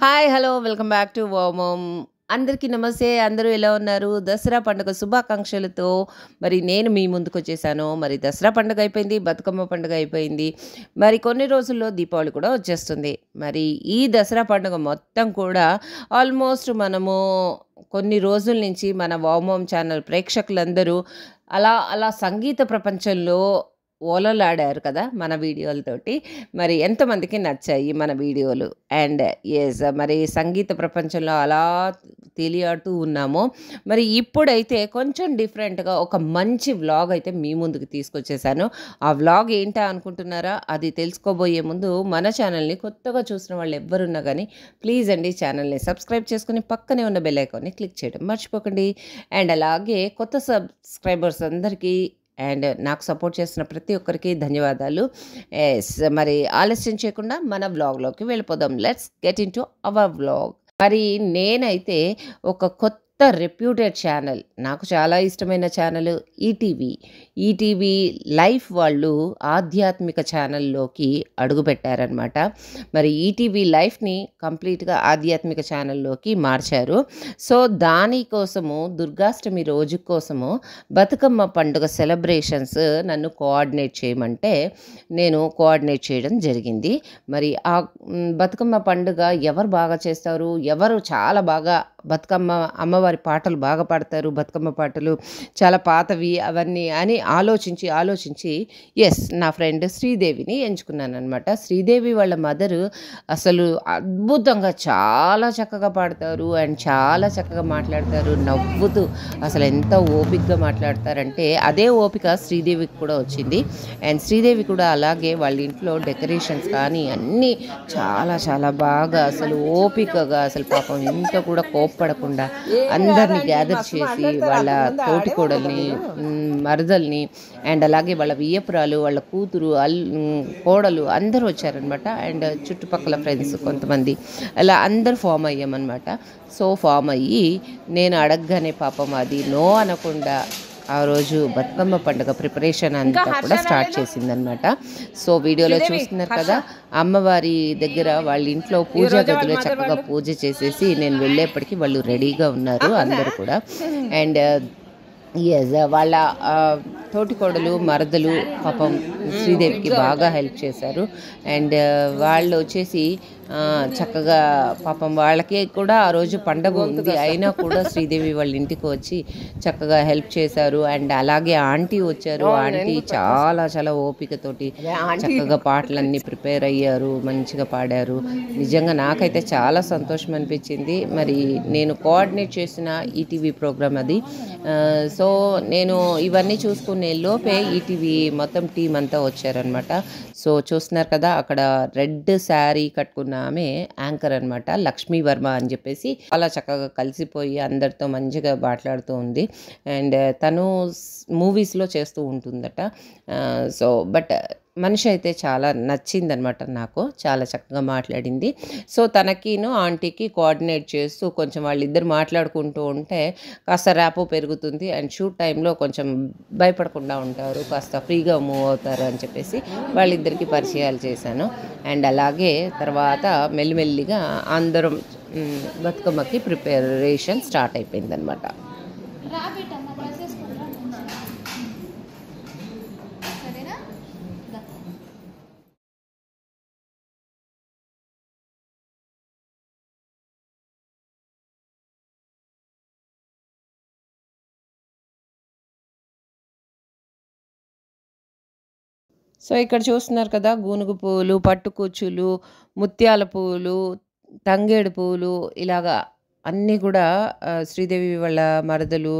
Hi! Hello! Welcome back to వామోమ్. అందరికీ నమస్తే. అందరూ ఎలా ఉన్నారు? దసరా పండుగ శుభాకాంక్షలతో మరి నేను మీ ముందుకొచ్చేసాను. మరి దసరా పండుగ అయిపోయింది. బతుకమ్మ పండుగ అయిపోయింది. మరి కొన్ని రోజుల్లో దీపావళి కూడా వచ్చేస్తుంది. మరి ఈ దసరా పండుగ మొత్తం కూడా ఆల్మోస్ట్ మనము కొన్ని రోజుల నుంచి మన వామోమ్ ఛానల్ ప్రేక్షకులందరూ అలా అలా సంగీత ప్రపంచంలో ఓలలాడారు కదా మన వీడియోలతోటి. మరి ఎంతమందికి నచ్చాయి మన వీడియోలు. అండ్ యెస్, మరి సంగీత ప్రపంచంలో అలా తేలియాడుతూ ఉన్నాము. మరి ఇప్పుడైతే కొంచెం డిఫరెంట్‌గా ఒక మంచి వ్లాగ్ అయితే మీ ముందుకు తీసుకొచ్చేసాను. ఆ వ్లాగ్ ఏంటా అనుకుంటున్నారా? అది తెలుసుకోబోయే ముందు మన ఛానల్‌ని కొత్తగా చూసిన వాళ్ళు ఎవ్వరున్నా గానీ ప్లీజ్ అండి ఛానల్‌ని సబ్స్క్రైబ్ చేసుకొని పక్కనే ఉన్న బెల్ ఐకాన్‌ని క్లిక్ చేయడం మర్చిపోకండి. అండ్ అలాగే కొత్త సబ్స్క్రైబర్స్ అందరికీ అండ్ నాకు సపోర్ట్ చేస్తున్న ప్రతి ఒక్కరికి ధన్యవాదాలు. ఎస్, మరి ఆలస్యం చేయకుండా మన వ్లాగ్‌లోకి వెళ్ళిపోదాం. Let's get into our vlog. మరి నేనైతే ఒక కొత్త రెప్యూటెడ్ ఛానల్, నాకు చాలా ఇష్టమైన ఛానల్ ఈటీవీ. ఈటీవీ లైఫ్ వాళ్ళు ఆధ్యాత్మిక ఛానల్లోకి అడుగుపెట్టారనమాట. మరి ఈటీవీ లైఫ్‌ని కంప్లీట్‌గా ఆధ్యాత్మిక ఛానల్లోకి మార్చారు. సో దానికోసము దుర్గాష్టమి రోజు కోసము బతుకమ్మ పండుగ సెలబ్రేషన్స్ నన్ను కోఆర్డినేట్ చేయమంటే నేను కోఆర్డినేట్ చేయడం జరిగింది. మరి బతుకమ్మ పండుగ ఎవరు బాగా చేస్తారు, ఎవరు చాలా బాగా బతుకమ్మ అమ్మవారి పాటలు బాగా పాడతారు, బతుకమ్మ పాటలు చాలా పాతవి అవన్నీ అని ఆలోచించి ఎస్, నా ఫ్రెండ్ శ్రీదేవిని ఎంచుకున్నాననమాట. శ్రీదేవి వాళ్ళ మదరు అసలు అద్భుతంగా చాలా చక్కగా పాడతారు అండ్ చాలా చక్కగా మాట్లాడతారు, నవ్వుతూ అసలు ఎంత ఓపికగా మాట్లాడతారంటే అదే ఓపిక శ్రీదేవికి కూడా వచ్చింది. అండ్ శ్రీదేవి కూడా అలాగే వాళ్ళ ఇంట్లో డెకరేషన్స్ కానీ అన్నీ చాలా చాలా బాగా అసలు ఓపికగా, అసలు పాపం ఇంత కూడా కోప్పడకుండా అందరినీ గ్యాదర్ చేసి వాళ్ళ తోటికోడల్ని, మరదల్ని అండ్ అలాగే వాళ్ళ వియ్యపురాలు, వాళ్ళ కూతురు, కోడలు అందరూ వచ్చారనమాట. అండ్ చుట్టుపక్కల ఫ్రెండ్స్ కొంతమంది అలా అందరు ఫామ్ అయ్యామన్నమాట. సో ఫామ్ అయ్యి నేను అడగగానే పాపం అది నో అనకుండా ఆ రోజు బతుకమ్మ పండుగ ప్రిపరేషన్ అంతా కూడా స్టార్ట్ చేసిందనమాట. సో వీడియోలో చూస్తున్నారు కదా, అమ్మవారి దగ్గర వాళ్ళ ఇంట్లో పూజా గదిలో చక్కగా పూజ చేసేసి నేను వెళ్ళేప్పటికీ వాళ్ళు రెడీగా ఉన్నారు అందరూ కూడా. అండ్ ఎస్, వాళ్ళ తోటికోడలు, మరదలు పాపం శ్రీదేవికి బాగా హెల్ప్ చేశారు. అండ్ వాళ్ళు వచ్చేసి చక్కగా పాపం వాళ్ళకి కూడా ఆ రోజు పండగ ఉంది అయినా కూడా శ్రీదేవి వాళ్ళ ఇంటికి వచ్చి చక్కగా హెల్ప్ చేశారు. అండ్ అలాగే ఆంటీ వచ్చారు. ఆంటీ చాలా చాలా ఓపికతోటి చక్కగా పాటలన్నీ ప్రిపేర్ అయ్యారు, మంచిగా పాడారు. నిజంగా నాకైతే చాలా సంతోషం అనిపించింది. మరి నేను కోఆర్డినేట్ చేసిన ఈటీవీ ప్రోగ్రామ్ అది. సో నేను ఇవన్నీ చూసుకునే లోపే ఈటీవీ మొత్తం టీం అంతా వచ్చారనమాట. సో చూస్తున్నారు కదా, అక్కడ రెడ్ శారీ కట్టుకున్న ఆమె యాంకర్ అనమాట, లక్ష్మీ వర్మ అని చెప్పేసి చాలా చక్కగా కలిసిపోయి అందరితో మంచిగా మాట్లాడుతూ ఉంది. అండ్ తను మూవీస్లో చేస్తూ ఉంటుందట. సో బట్ మనిషి అయితే చాలా నచ్చిందనమాట, నాకు చాలా చక్కగా మాట్లాడింది. సో తనకిను ఆంటీకి కోఆర్డినేట్ చేస్తూ కొంచెం వాళ్ళిద్దరు మాట్లాడుకుంటూ ఉంటే కాస్త ర్యాపో పెరుగుతుంది. అండ్ షూట్ టైంలో కొంచెం భయపడకుండా ఉంటారు, కాస్త ఫ్రీగా మూవ్ అవుతారు అని చెప్పేసి వాళ్ళిద్దరికీ పరిచయాలు చేశాను. అండ్ అలాగే తర్వాత మెల్లిమెల్లిగా అందరం బతుకమ్మకి ప్రిపరేషన్ స్టార్ట్ అయిపోయిందనమాట. సో ఇక్కడ చూస్తున్నారు కదా, గూనుగు పువ్వులు, పట్టుకూచులు, ముత్యాల పువ్వులు, తంగేడు పువ్వులు ఇలాగా అన్నీ కూడా శ్రీదేవి వాళ్ళ మరదలు,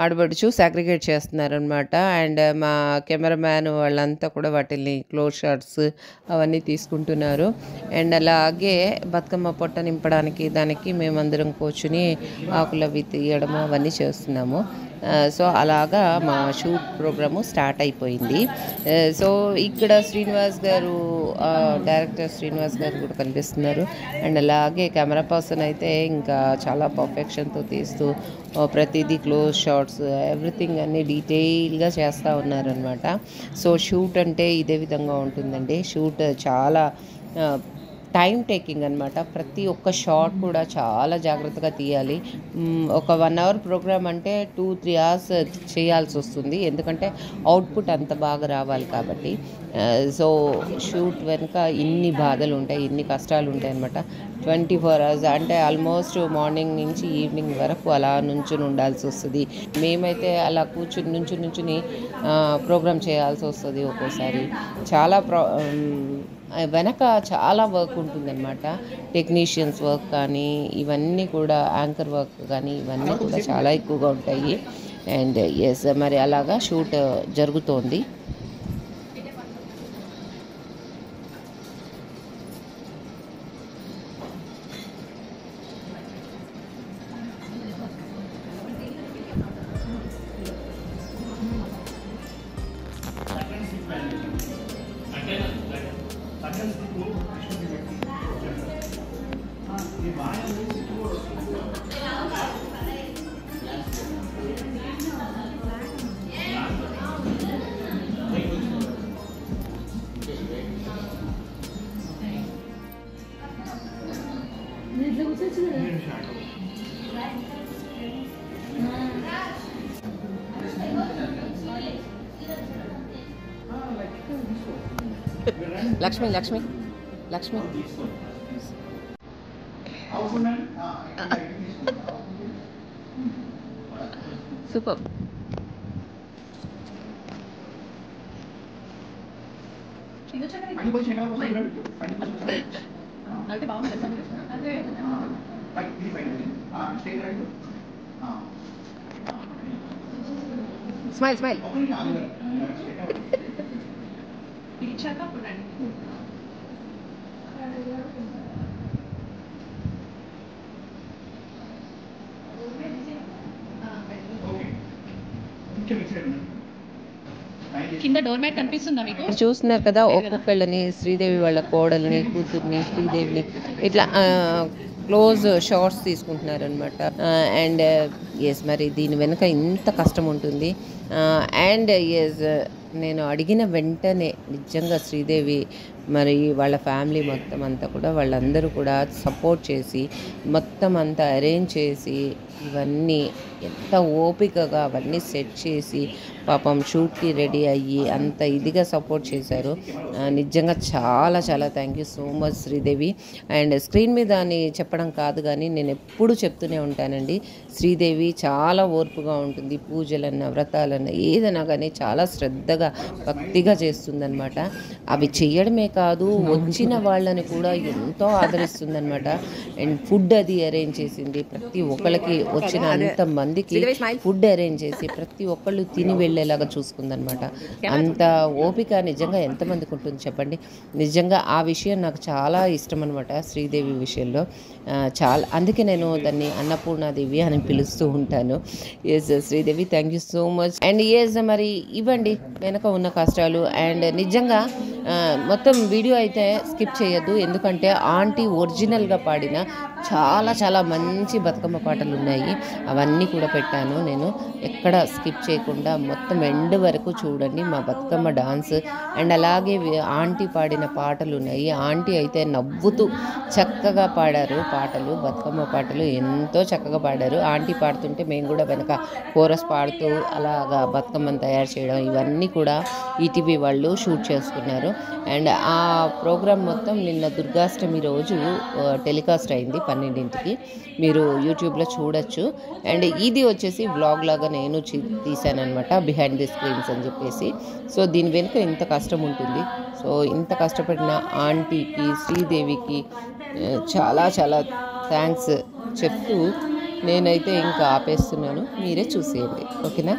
ఆడబడుచు సాగ్రిగేట్ చేస్తున్నారనమాట. అండ్ మా కెమెరామ్యాన్ వాళ్ళంతా కూడా వాటిని క్లోజ్ షాట్స్ అవన్నీ తీసుకుంటున్నారు. అండ్ అలాగే బతుకమ్మ పొట్ట నింపడానికి దానికి మేమందరం కూర్చుని ఆకులు అవి తీయడము అవన్నీ చేస్తున్నాము. సో అలాగా మా షూట్ ప్రోగ్రాము స్టార్ట్ అయిపోయింది. సో ఇక్కడ శ్రీనివాస్ గారు, డైరెక్టర్ శ్రీనివాస్ గారు కూడా కనిపిస్తున్నారు. అండ్ అలాగే కెమెరా పర్సన్ అయితే ఇంకా చాలా పర్ఫెక్షన్తో తీస్తూ ప్రతిదీ క్లోజ్ షాట్స్ ఎవ్రీథింగ్ అన్నీ డీటెయిల్గా చేస్తూ ఉన్నారనమాట. సో షూట్ అంటే ఇదే విధంగా ఉంటుందండి. షూట్ చాలా టైం టేకింగ్ అనమాట. ప్రతి ఒక్క షాట్ కూడా చాలా జాగ్రత్తగా తీయాలి. ఒక 1 అవర్ ప్రోగ్రామ్ అంటే 2-3 అవర్స్ చేయాల్సి వస్తుంది, ఎందుకంటే అవుట్పుట్ అంత బాగా రావాలి కాబట్టి. సో షూట్ వెనుక ఇన్ని బాధలు ఉంటాయి, ఇన్ని కష్టాలు ఉంటాయి అనమాట. 24 అవర్స్ అంటే ఆల్మోస్ట్ మార్నింగ్ నుంచి ఈవినింగ్ వరకు అలా నుంచుని ఉండాల్సి వస్తుంది. మేమైతే అలా నుంచుని ప్రోగ్రామ్ చేయాల్సి వస్తుంది ఒక్కోసారి. చాలా వెనక చాలా వర్క్ ఉంటుందన్నమాట. టెక్నీషియన్స్ వర్క్ కానీ, ఇవన్నీ కూడా యాంకర్ వర్క్ కానీ, ఇవన్నీ కూడా చాలా ఎక్కువగా ఉంటాయి. అండ్ ఎస్, మరి అలాగా షూట్ జరుగుతోంది. Lakshmi Lakshmi Lakshmi super. Smile smile. కింద డోర్ మ్యాట్ కనిపిస్తుందా మీకు? చూస్తున్నారు కదా, ఒక్కొక్కళ్ళని, శ్రీదేవి వాళ్ళ కోడల్ని, కూతుర్ని, శ్రీదేవిని ఇట్లా క్లోజ్ షార్ట్స్ తీసుకుంటున్నారు అనమాట. అండ్ ఎస్, మరి దీని వెనుక ఇంత కష్టం ఉంటుంది. అండ్ ఎస్, నేను అడిగిన వెంటనే నిజంగా శ్రీదేవి మరి వాళ్ళ ఫ్యామిలీ మొత్తం అంతా కూడా, వాళ్ళందరూ కూడా సపోర్ట్ చేసి మొత్తం అంతా అరేంజ్ చేసి, ఇవన్నీ ఎంత ఓపికగా అవన్నీ సెట్ చేసి పాపం షూట్కి రెడీ అయ్యి అంత ఇదిగా సపోర్ట్ చేశారు. నిజంగా చాలా చాలా thank you so much Sridevi. And screen మీద అని చెప్పడం కాదు కానీ నేను ఎప్పుడు చెప్తూనే ఉంటానండి, శ్రీదేవి చాలా ఓర్పుగా ఉంటుంది. పూజలన్నా, వ్రతాలన్నా, ఏదైనా కానీ చాలా శ్రద్ధగా, భక్తిగా చేస్తుందన్నమాట. అవి చెయ్యడమే కాదు, వచ్చిన వాళ్ళని కూడా ఎంతో ఆదరిస్తుందన్నమాట. అండ్ ఫుడ్ అది అరేంజ్ చేసింది, ప్రతి ఒక్కళ్ళకి వచ్చిన అంత మందికి ఫుడ్ అరేంజ్ చేసి ప్రతి ఒక్కళ్ళు తిని వెళ్ళేలాగా చూసుకుందనమాట. అంత ఓపిక నిజంగా ఎంతమందికి ఉంటుంది చెప్పండి. నిజంగా ఆ విషయం నాకు చాలా ఇష్టం అనమాట శ్రీదేవి విషయంలో. చాలా, అందుకే నేను దాన్ని అన్నపూర్ణాదేవి అని పిలుస్తూ ఉంటాను. Yes Sridevi, thank you so much. And yes, మరి ఇవ్వండి వెనక ఉన్న కష్టాలు. అండ్ నిజంగా మొత్తం వీడియో అయితే స్కిప్ చేయొద్దు, ఎందుకంటే ఆంటీ ఒరిజినల్గా పాడిన చాలా చాలా మంచి బతుకమ్మ పాటలు ఉన్నాయి. అవన్నీ కూడా పెట్టాను నేను, ఎక్కడ స్కిప్ చేయకుండా మొత్తం ఎండ్ వరకు చూడండి మా బతుకమ్మ డాన్స్. అండ్ అలాగే ఆంటీ పాడిన పాటలు ఉన్నాయి. ఆంటీ అయితే నవ్వుతూ చక్కగా పాడారు పాటలు, బతుకమ్మ పాటలు ఎంతో చక్కగా పాడారు. ఆంటీ పాడుతుంటే మేము కూడా వెనక కోరస్ పాడుతూ అలాగా బతుకమ్మను తయారు చేయడం, ఇవన్నీ కూడా ఈటీవీ వాళ్ళు షూట్ చేసుకున్నారు. అండ్ ఆ ప్రోగ్రామ్ మొత్తం నిన్న దుర్గాష్టమి రోజు టెలికాస్ట్ అయింది 12ంటికి. మీరు యూట్యూబ్లో చూడొచ్చు. అండ్ ఇది వచ్చేసి వ్లాగ్ లాగా నేను తీసానమాట, బిహైండ్ ది స్క్రీన్స్ అని చెప్పేసి. సో దీని వెనుక ఇంత కష్టం ఉంటుంది. సో ఇంత కష్టపడిన ఆంటీకి, శ్రీదేవికి చాలా చాలా థ్యాంక్స్ చెప్తూ నేనైతే ఇంకా ఆపేస్తున్నాను. మీరే చూసేయండి, ఓకేనా.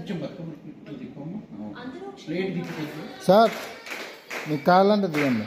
కొంచెం బతుకమ్మ ఇట్లా తిప్పమ్మ ప్లేట్ దిక్కు సార్ మీకు కావాలంటే దిగండి.